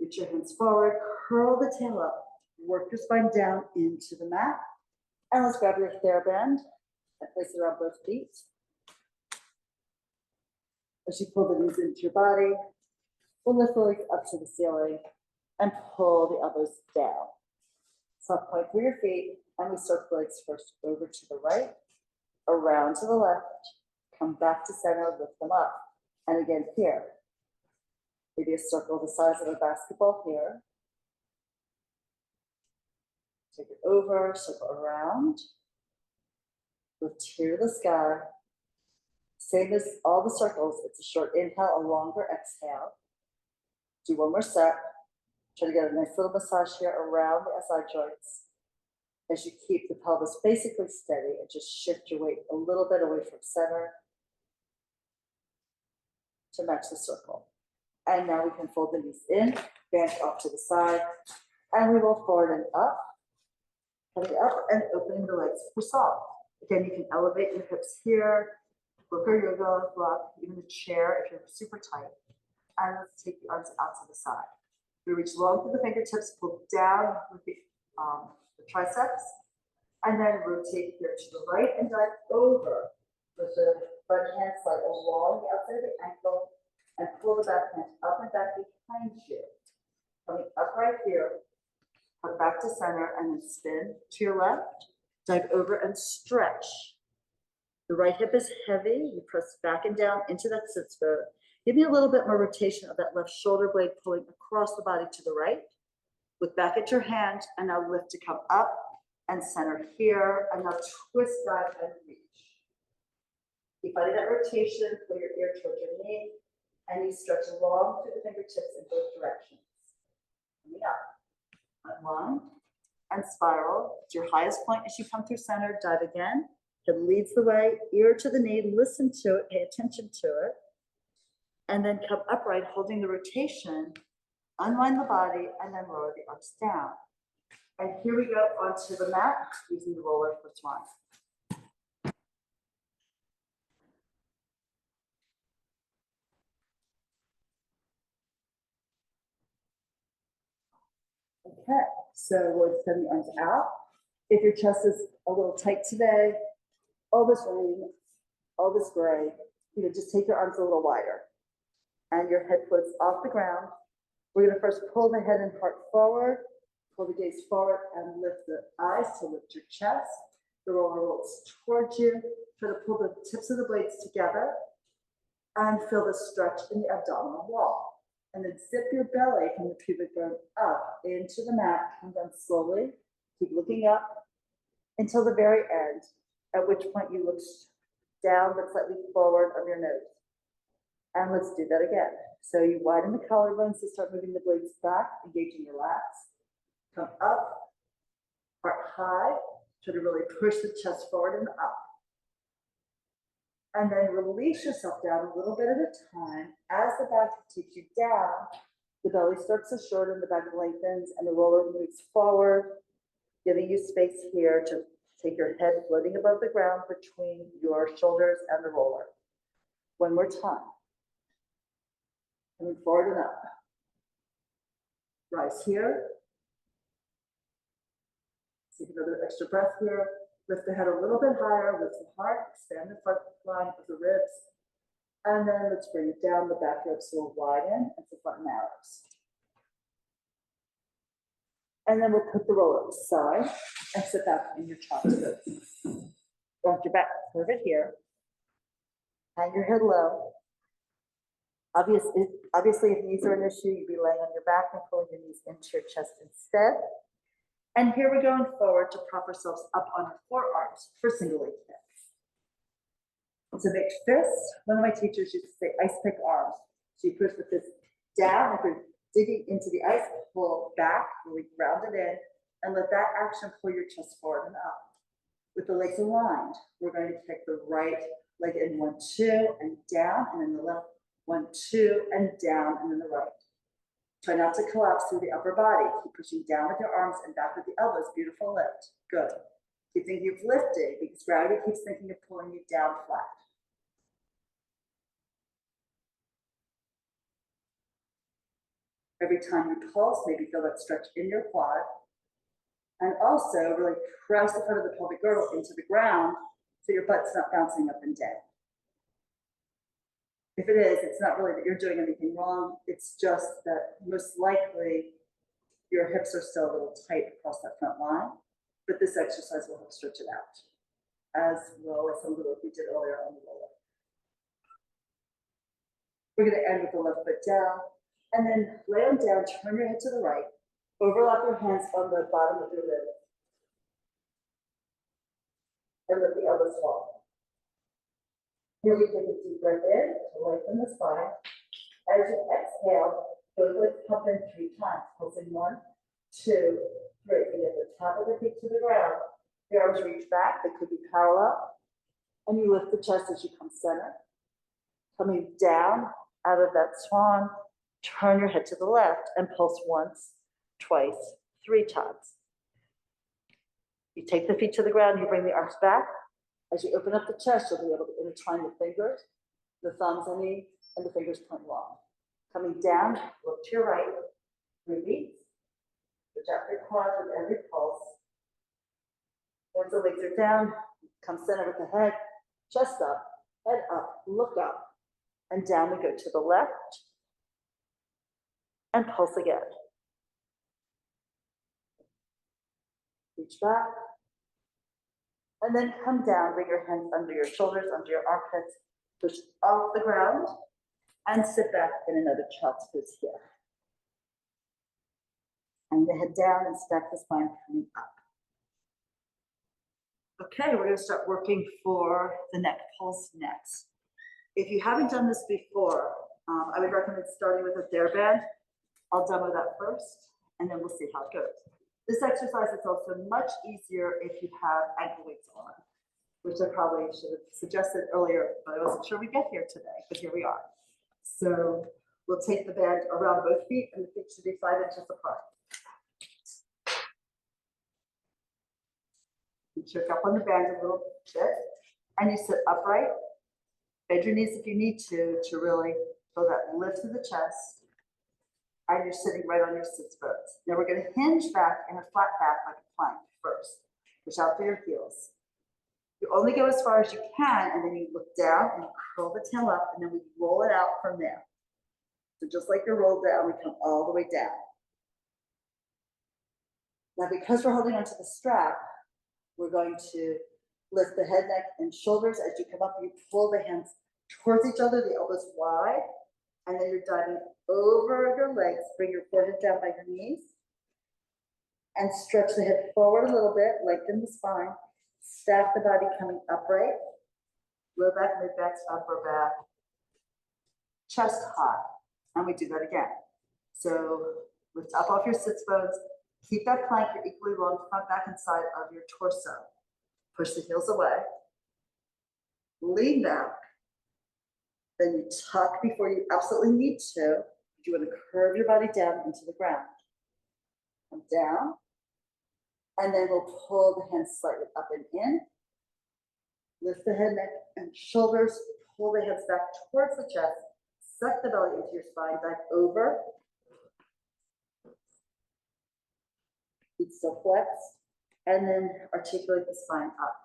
Reach your hands forward. Curl the tail up. Work your spine down into the mat. And let's grab your TheraBand and place it around both feet. As you pull the knees into your body, we'll lift the legs up to the ceiling and pull the elbows down. Soft point through your feet, and we circle the legs first over to the right, around to the left, come back to center, lift them up. And again here. Maybe a circle the size of a basketball here. Take it over, circle around. Lift here to the sky. Same as all the circles, it's a short inhale, a longer exhale. Do one more set. Try to get a nice little massage here around the SI joints. As you keep the pelvis basically steady and just shift your weight a little bit away from center to match the circle. And now we can fold the knees in, bend off to the side, and we roll forward and up, coming up and opening the legs for soft. Again, you can elevate your hips here, book or yoga block, even a chair if you're super tight. And let's take the arms out to the side. We reach long through the fingertips, pull down with the triceps, and then rotate here to the right and dive over with the front hand slide along the outside of the ankle and pull the back hand up and back behind you. Coming up right here, come back to center and then spin to your left, dive over and stretch. The right hip is heavy. You press back and down into that sits bone. Give me a little bit more rotation of that left shoulder blade pulling across the body to the right. Look back at your hand and now lift to come up and center here. And now twist back and reach. Keep finding that rotation, pull your ear towards your knee, and you stretch long through the fingertips in both directions. Coming up, unwind and spiral to your highest point as you come through center. Dive again. Head leads the way, ear to the knee, listen to it, pay attention to it. And then come upright, holding the rotation, unwind the body, and then lower the arms down. And here we go onto the mat using the roller for swan. Okay, so we'll extend the arms out. If your chest is a little tight today, all this rain, all this gray, just take your arms a little wider. And your head floats off the ground. We're gonna first pull the head and heart forward, pull the gaze forward and lift the eyes to lift your chest. The roller rolls towards you. Try to pull the tips of the blades together and feel the stretch in the abdominal wall. And then zip your belly from the pubic bone up into the mat. Come down slowly. Keep looking up until the very end, at which point you look down but slightly forward of your nose. And let's do that again. So you widen the collarbones to start moving the blades back, engaging your lats. Come up, heart high. Try to really push the chest forward and up. And then release yourself down a little bit at a time. As the back takes you down, the belly starts to shorten, the back lengthens, and the roller moves forward, giving you space here to take your head floating above the ground between your shoulders and the roller. One more time. Coming forward and up. Rise here. Take another extra breath here. Lift the head a little bit higher, lift the heart, expand the front line of the ribs. And then let's bring it down. The back ribs will widen and the front narrows. And then we'll put the roller aside and sit back in your child's pose. Walk your back, curve it here. Hang your head low. Obviously, if knees are an issue, you'd be laying on your back and pulling your knees into your chest instead. And here we're going forward to prop ourselves up on our forearms for single leg kicks. To make fists, one of my teachers used to say ice pick arms. So you push the fist down, if you're digging into the ice, pull back, really ground it in, and let that action pull your chest forward and up. With the legs aligned, we're going to kick the right leg in 1, 2, and down, and then the left 1, 2, and down, and then the right. Try not to collapse through the upper body. Keep pushing down with your arms and back with the elbows. Beautiful lift. Good. Keep thinking of lifting because gravity keeps thinking of pulling you down flat. Every time you pulse, maybe feel that stretch in your quad. And also really press the front of the pelvic girdle into the ground so your butt's not bouncing up and down. If it is, it's not really that you're doing anything wrong. It's just that most likely your hips are still a little tight across that front line, but this exercise will help stretch it out, as well as some of the work we did earlier on the roller. We're going to end with the left foot down, and then lay on down, turn your head to the right, overlap your hands on the bottom of your rib, and let the elbows fall. Here we take a deep breath in to lengthen the spine. As you exhale, those legs pump in 3 times, pulsing 1, 2, 3. You get the top of the feet to the ground. The arms reach back, they could be parallel. And you lift the chest as you come center. Coming down out of that swan, turn your head to the left and pulse 1, 2, 3 times. You take the feet to the ground, you bring the arms back. As you open up the chest, you'll be able to intertwine the fingers, the thumbs and the fingers point long. Coming down, look to your right, release. Project your quads with every pulse. Once the legs are down, come center with the head, chest up, head up, look up, and down we go to the left, and pulse again. Reach back. And then come down, bring your hands under your shoulders, under your armpits, push off the ground, and sit back in another child's pose here. And the head down and stack the spine coming up. Okay, we're gonna start working for the neck pulse next. If you haven't done this before, I would recommend starting with a TheraBand. I'll demo that first, and then we'll see how it goes. This exercise is also much easier if you have ankle weights on, which I probably should have suggested earlier, but I wasn't sure we'd get here today, but here we are. So we'll take the band around both feet, and the feet should be 5 inches apart. You check up on the band a little bit, and you sit upright. Bend your knees if you need to really feel that lift to the chest. And you're sitting right on your sits bones. Now we're going to hinge back in a flat back like a plank first. Push out through your heels. You only go as far as you can, and then you look down and curl the tail up, and then we roll it out from there. So just like you roll down, we come all the way down. Now because we're holding onto the strap, we're going to lift the head, neck, and shoulders. As you come up, you pull the hands towards each other, the elbows wide, and then you're diving over your legs. Bring your forehead down by your knees, and stretch the head forward a little bit, lengthen the spine, stack the body coming upright, low back, mid back, upper back, chest high, and we do that again. So lift up off your sits bones, keep that plank, you're equally long front, back, and side of your torso. Push the heels away, lean back, then you tuck before you absolutely need to. You want to curve your body down into the ground. Come down, and then we'll pull the hands slightly up and in. Lift the head, neck, and shoulders. Pull the hands back towards the chest. Suck the belly into your spine. Back over. Feet still flexed. And then articulate the spine up.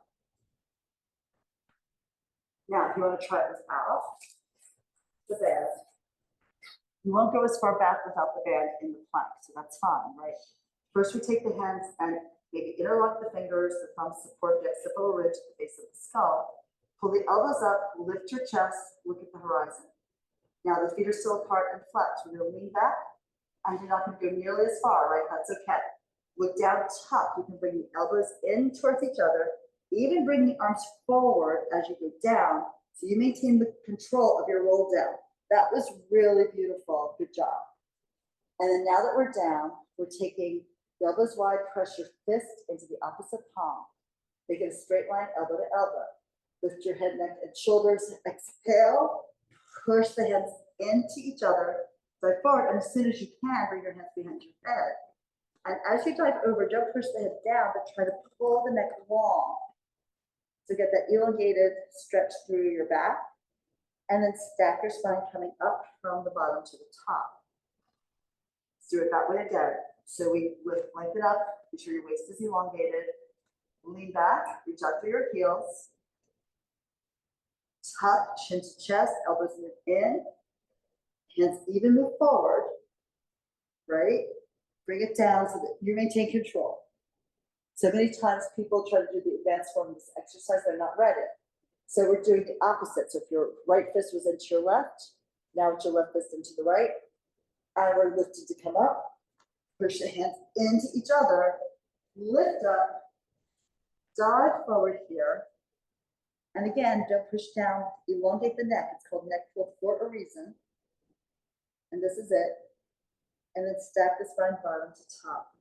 Now, if you want to try it without the band, you won't go as far back without the band in the plank, so that's fine, right? First, we take the hands and maybe interlock the fingers, the thumbs support the occipital ridge at the base of the skull. Pull the elbows up, lift your chest, look at the horizon. Now the feet are still apart and flat. We're going to lean back, and you're not going to go nearly as far, right? That's okay. Look down, tuck. You can bring the elbows in towards each other, even bring the arms forward as you go down, so you maintain the control of your roll down. That was really beautiful. Good job. And then now that we're down, we're taking the elbows wide, press your fist into the opposite palm. Make it a straight line, elbow to elbow. Lift your head, neck, and shoulders. Exhale. Push the hands into each other. Dive forward, and as soon as you can, bring your hands behind your head. And as you dive over, don't push the head down, but try to pull the neck long. So get that elongated stretch through your back. And then stack your spine coming up from the bottom to the top. Let's do it that way again. So we lift, lengthen up, make sure your waist is elongated. Lean back, reach out through your heels. Tuck, chin to chest, elbows move in. Hands even move forward, right? Bring it down so that you maintain control. So many times people try to do the advanced form of this exercise, they're not ready. So we're doing the opposite. So if your right fist was into your left, now it's your left fist into the right. And we're lifting to come up. Push the hands into each other. Lift up. Dive forward here. And again, don't push down. Elongate the neck. It's called neck pull for a reason. And this is it. And then stack the spine bottom to top.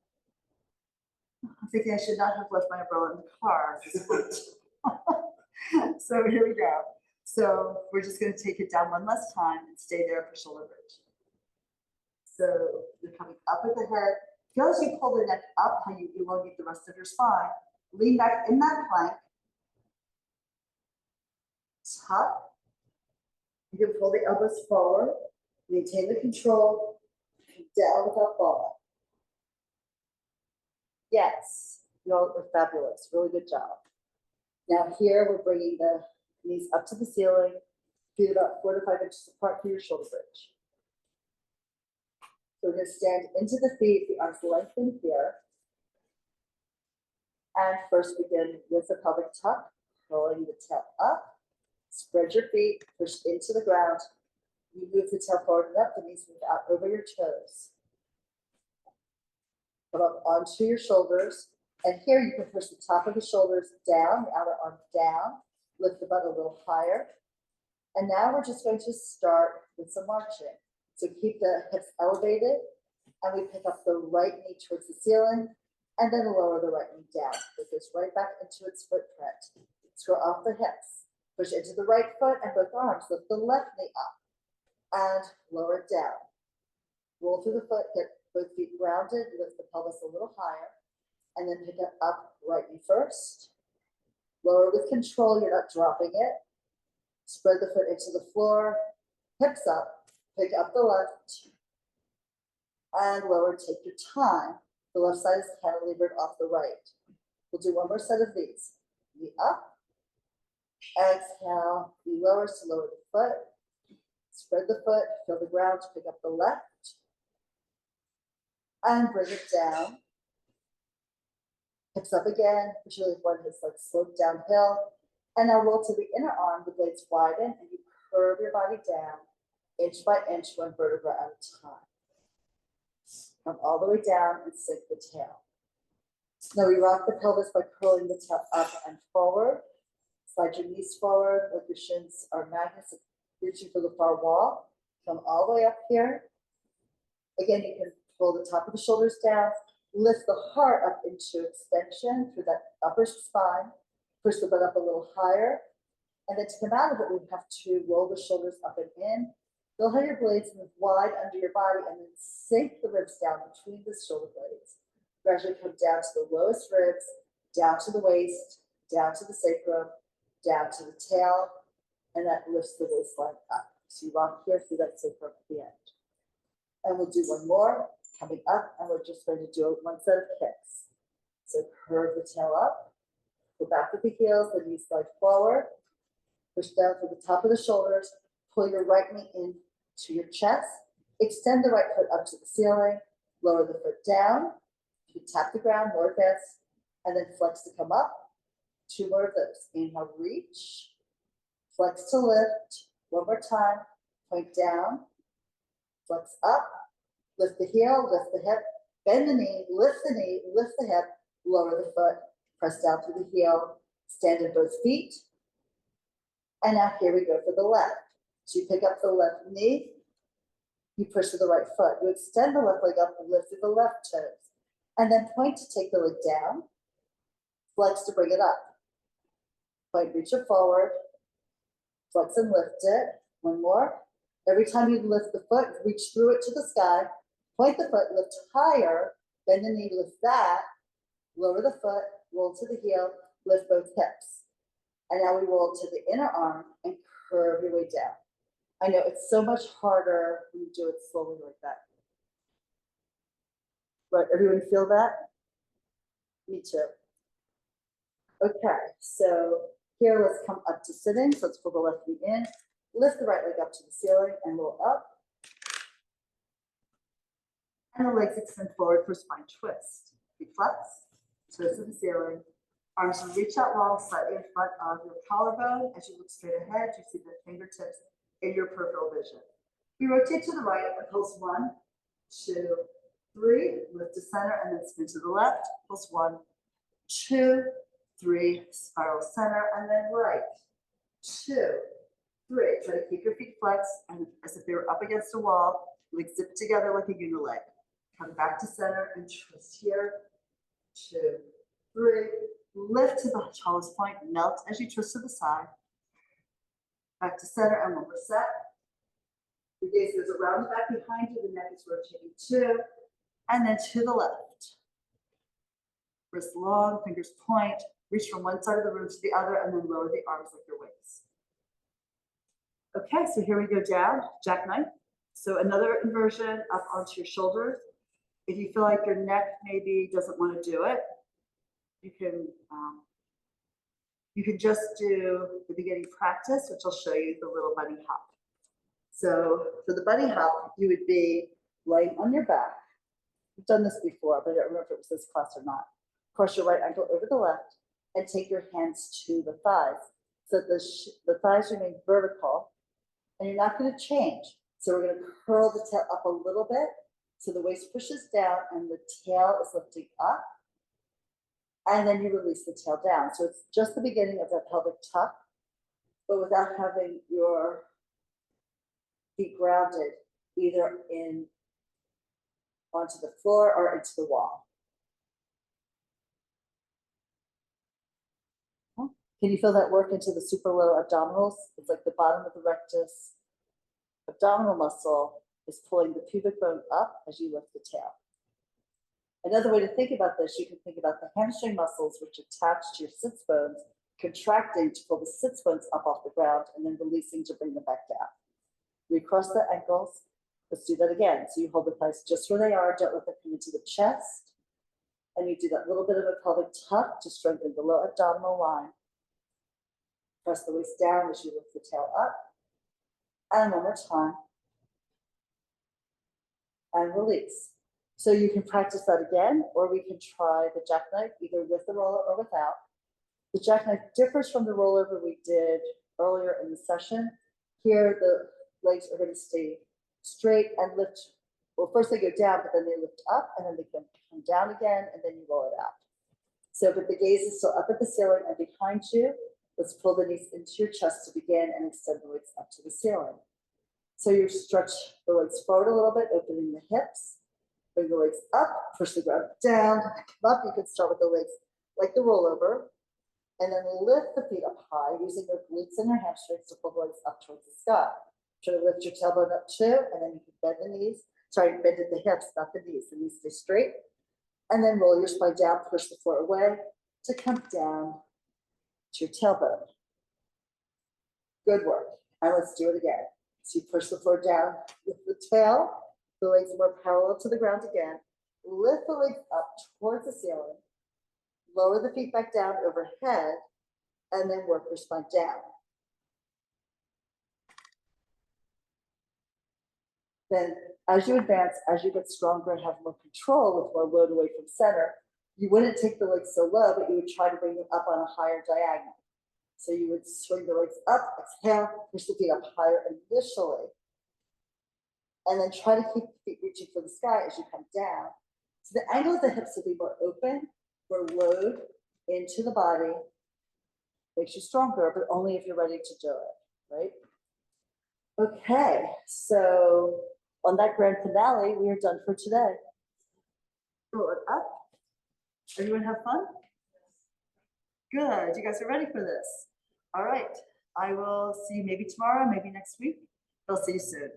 I'm thinking I should not have left my umbrella in the car. So here we go. So we're just going to take it down one last time and stay there for shoulder bridge. So you're coming up with the head. Feel as you pull the neck up, how you elongate the rest of your spine. Lean back in that plank. Tuck. You can pull the elbows forward. Maintain the control. Down without falling. Yes, you all are fabulous. Really good job. Now here we're bringing the knees up to the ceiling, feet about 4 to 5 inches apart for your shoulder bridge. So we're going to stand into the feet, the arms lengthen here. And first begin with the pelvic tuck, rolling the tail up. Spread your feet, push into the ground. You move the tail forward and up, the knees move out over your toes. come up onto your shoulders. And here you can push the top of the shoulders down, the outer arm down, lift the butt a little higher. And now we're just going to start with some marching. So keep the hips elevated, and we pick up the right knee towards the ceiling, and then lower the right knee down. It goes right back into its footprint. Screw off the hips. Push into the right foot and both arms. Lift the left knee up and lower it down. Roll through the foot, get both feet grounded, lift the pelvis a little higher, and then pick it up right knee first. Lower with control, you're not dropping it. Spread the foot into the floor, hips up, pick up the left, and lower, take your time. The left side is cantilevered off the right. We'll do one more set of these. Knee up, exhale, knee lowers to lower the foot. Spread the foot, feel the ground to pick up the left, and bring it down. Hips up again, usually one is like slope downhill. And now roll to the inner arm, the blades widen, and you curve your body down, inch by inch, one vertebra at a time. Come all the way down and sink the tail. Now we rock the pelvis by curling the tail up and forward. Slide your knees forward, like your shins are magnets reaching for the far wall. Come all the way up here. Again, you can pull the top of the shoulders down, lift the heart up into extension through that upper spine. Push the butt up a little higher. And then to come out of it, we have to roll the shoulders up and in. Feel how your blades move wide under your body, and then sink the ribs down between the shoulder blades. Gradually come down to the lowest ribs, down to the waist, down to the sacrum, down to the tail, and that lifts the waistline up. So you rock here through that sacrum at the end. And we'll do one more, coming up, and we're just going to do one set of kicks. So curve the tail up. Go back with the heels, the knees slide forward. Push down to the top of the shoulders. Pull your right knee in to your chest. Extend the right foot up to the ceiling. Lower the foot down. You tap the ground, more advance, and then flex to come up. Two more of those. Inhale, reach. Flex to lift. One more time. Point down. Flex up. Lift the heel, lift the hip. Bend the knee, lift the hip. Lower the foot. Press down through the heel, stand in both feet. And now here we go for the left. So you pick up the left knee, you push to the right foot. You extend the left leg up and lift through the left toes. And then point to take the leg down, flex to bring it up. Point, reach it forward, flex and lift it. One more. Every time you lift the foot, reach through it to the sky, point the foot, lift higher, bend the knee, lift that, lower the foot, roll to the heel, lift both hips. And now we roll to the inner arm and curve your way down. I know it's so much harder when you do it slowly like that. But everyone feel that? Me too. Okay, so here let's come up to sitting. So let's pull the left knee in, lift the right leg up to the ceiling and roll up. And the legs extend forward for spine twist. Feet flex. Toes to the ceiling. Arms will reach out long, slightly in front of your collarbone. As you look straight ahead, you see the fingertips in your peripheral vision. You rotate to the right and pulse 1, 2, 3. Lift to center and then spin to the left. Pulse 1, 2, 3. Spiral center and then right. 2, 3. Try to keep your feet flexed and as if they were up against a wall. Legs zip together like a unileg. Come back to center and twist here. 2, 3. Lift to the tallest point, melt as you twist to the side. Back to center and one more set. Your gaze goes around the back behind you, the neck is rotating 2, and then to the left. Wrist long, fingers point, reach from one side of the room to the other, and then lower the arms like your wings. Okay, so here we go down, jackknife. So another inversion up onto your shoulders. If you feel like your neck maybe doesn't want to do it, you can just do the beginning practice, which I'll show you the little bunny hop. So for the bunny hop, you would be laying on your back. We've done this before, but I don't remember if it was this class or not. Cross your right ankle over the left and take your hands to the thighs. So the thighs remain vertical and you're not going to change. So we're going to curl the tail up a little bit So the waist pushes down and the tail is lifting up. And then you release the tail down. So it's just the beginning of that pelvic tuck, but without having your feet grounded either in onto the floor or into the wall. Can you feel that work into the super low abdominals? It's like the bottom of the rectus abdominal muscle is pulling the pubic bone up as you lift the tail. Another way to think about this, you can think about the hamstring muscles, which attach to your sits bones, contracting to pull the sits bones up off the ground and then releasing to bring them back down. Recross the ankles. Let's do that again. So you hold the thighs just where they are, don't let them come into the chest. And you do that little bit of a pelvic tuck to strengthen the low abdominal line. Press the waist down as you lift the tail up. And one more time. And release. So you can practice that again, or we can try the jackknife either with the roller or without. The jackknife differs from the rollover we did earlier in the session. Here, the legs are going to stay straight and lift. Well, first they go down, but then they lift up, and then they can come down again, and then you roll it out. So, but the gaze is still up at the ceiling and behind you. Let's pull the knees into your chest to begin and extend the legs up to the ceiling. So you stretch the legs forward a little bit, opening the hips. Bring the legs up, push the ground down, come up. You can start with the legs like the rollover, and then lift the feet up high, using your glutes and your hamstrings to pull the legs up towards the sky. Try to lift your tailbone up too, and then you can bend the knees. Sorry, bend the hips, not the knees. The knees stay straight. And then roll your spine down, push the floor away to come down to your tailbone. Good work. And let's do it again. So you push the floor down with the tail, the legs more parallel to the ground again. Lift the legs up towards the ceiling. Lower the feet back down overhead, and then work your spine down. Then as you advance, as you get stronger and have more control with more load away from center, you wouldn't take the legs so low, but you would try to bring them up on a higher diagonal. So you would swing the legs up, exhale, push the feet up higher initially, and then try to keep the feet reaching for the sky as you come down. So the angle of the hips will be more open, more load into the body, makes you stronger, but only if you're ready to do it, right? Okay, so on that grand finale, we are done for today. Roll it up. Everyone have fun? Good, you guys are ready for this. All right, I will see you maybe tomorrow, maybe next week. I'll see you soon.